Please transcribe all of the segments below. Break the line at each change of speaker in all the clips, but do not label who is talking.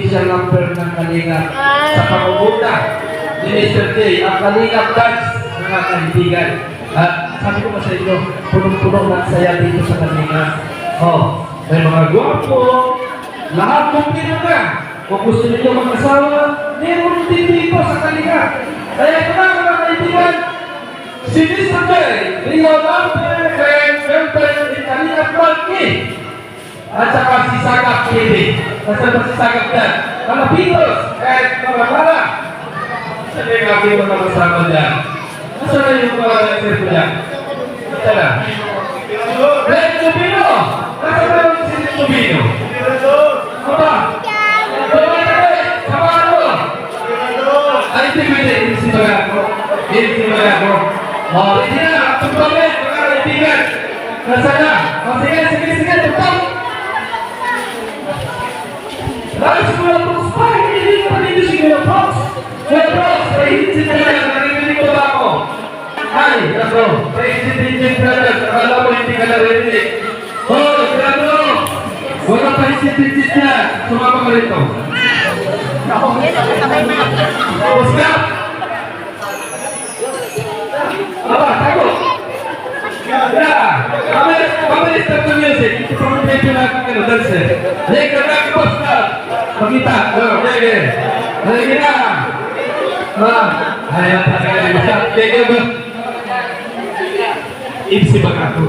official number ng Kalingap sa pangunguna ni Mr. J, ang Kalingap Dance, mga kaibigan. At sabi ko sa inyo, punong-puno ng saya dito sa Kalingap. Oh, may mga gwapo, lahat kumpino ka. Kung gusto ninyo mag-asawa, meron din po sa Kalingap. Kaya ito na mga kaibigan, si Mr. J, Rio Lamper, and Member in Kalingap Malki. At saka si Sagap Kili. Nasaan ba si Sagap yan? Malapitos at Marabara. Saan yung aking mga kasama dyan? Nasaan na yung mga nag-serve dyan? Nasaan na? Red Lubino! Nasaan na yung si Red Lubino? Apa? Sama ano? Ay, hindi pwede. Hindi si Magago. Hindi si Magago. O, hindi na. Tugtogin, mga kaibigan. Nasaan na? O, sige, tugtog. Lalu semua terus pagi ini tadi di sini terus, presiden dari itu aku. Hai, bro, presiden berada kalau mau tinggal ini. Oh, bro, bukan presidennya, semua pemerintah. Oh, siap. Apa, takut? Ya, kami start music. Itu pemimpin aku kan dancer. Mereka nak poster. Kita, lagi dah. Ayo, bisa. Jaga isi bagaku.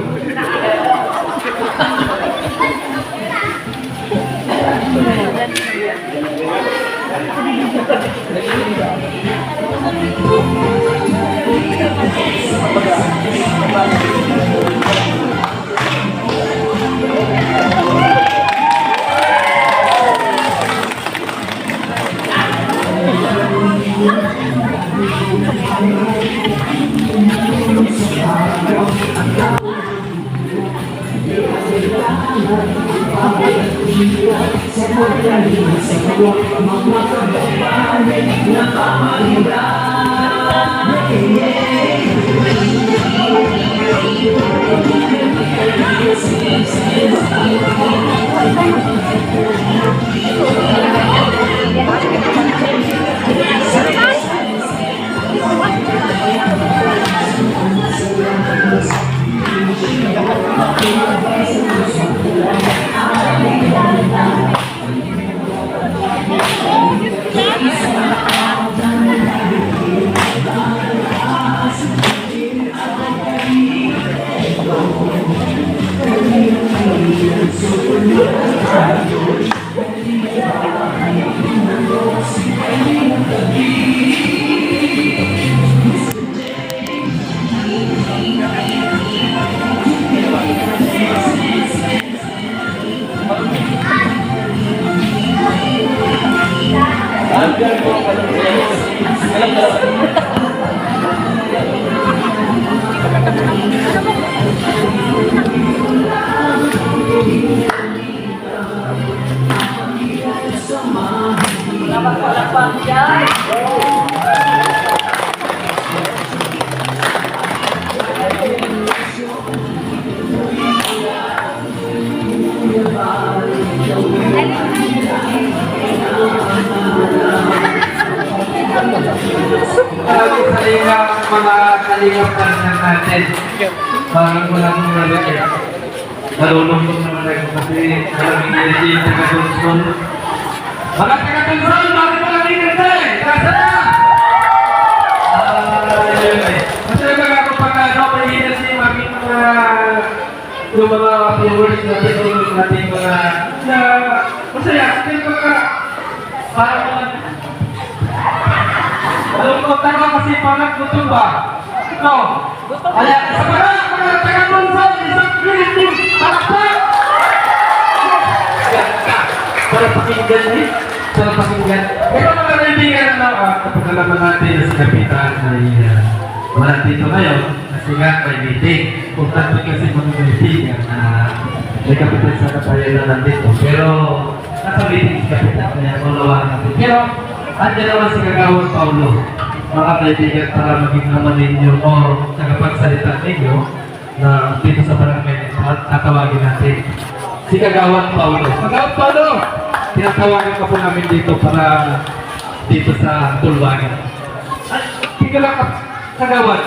Mga kalingap natin. Parang walang malaki. Nalulungkot naman ako kasi maraming energy sa taga-Tunson. Mga taga-Tunson, bakit maraming energy? Kasa na! Kasi ako pagkano, may energy, maraming yung mga viewers natin, yung ating mga masaya. Kasi parang nalungkot ako kasi parang gutom ba? No. Kaya sa mga taga-Tunson, isang creative palakpak! Para pakinggan eh. Para pakinggan. Ito mga kaibigan kapag alaman natin na si Kapitan ay wala dito ngayon kasi nga may meeting. Importante kasi mga kaibigan na may Kapitan sa Kapayan na nandito. Pero nasa meeting si Kapitan kaya malawa natin. Pero andyan naman si Kagawad Paulo. Mga kaibigan para maging naman ninyo o nakapagsalita ninyo na dito sa barangay at tatawagin natin si Kagawad Paulo. Kagawad Paulo! tinatawagan ka po namin dito para dito sa Tulwagan. At tingnan lang kagawad.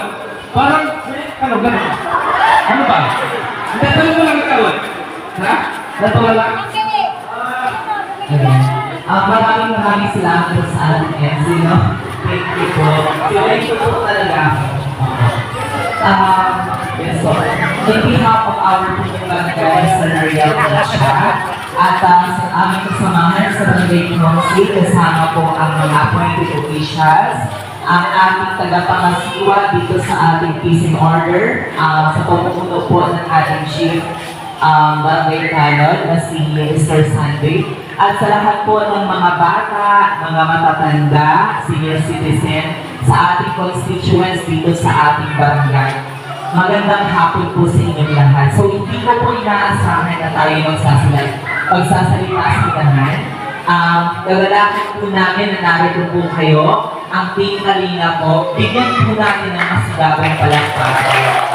Parang, ano, gano'n? Ano ba? Natanong mo lang kagawad. Ha? Natawa lang?
Maraming salamat po sa ating MC, no? Thank you po. Thank you po talaga. Yes, so, in behalf of our team barangay sa Nariel at sa aming kasamahan sa Barangay Council, kasama po ang mga appointed officials, ang ating tagapangasiwa dito sa ating peace and order, sa pamumuno po ng ating chief Barangay Canon na si Mr. Sunday, at sa lahat po ng mga bata, mga matatanda, senior citizen, sa ating constituents dito sa ating barangay. Magandang hapon po sa inyong lahat. So, hindi ko po inaasahan na tayo magsasalita sa lahat. Nagalakad po namin na narito po kayo, ang Team Kalinga po, bigyan po natin ng mas gabang palakpakan.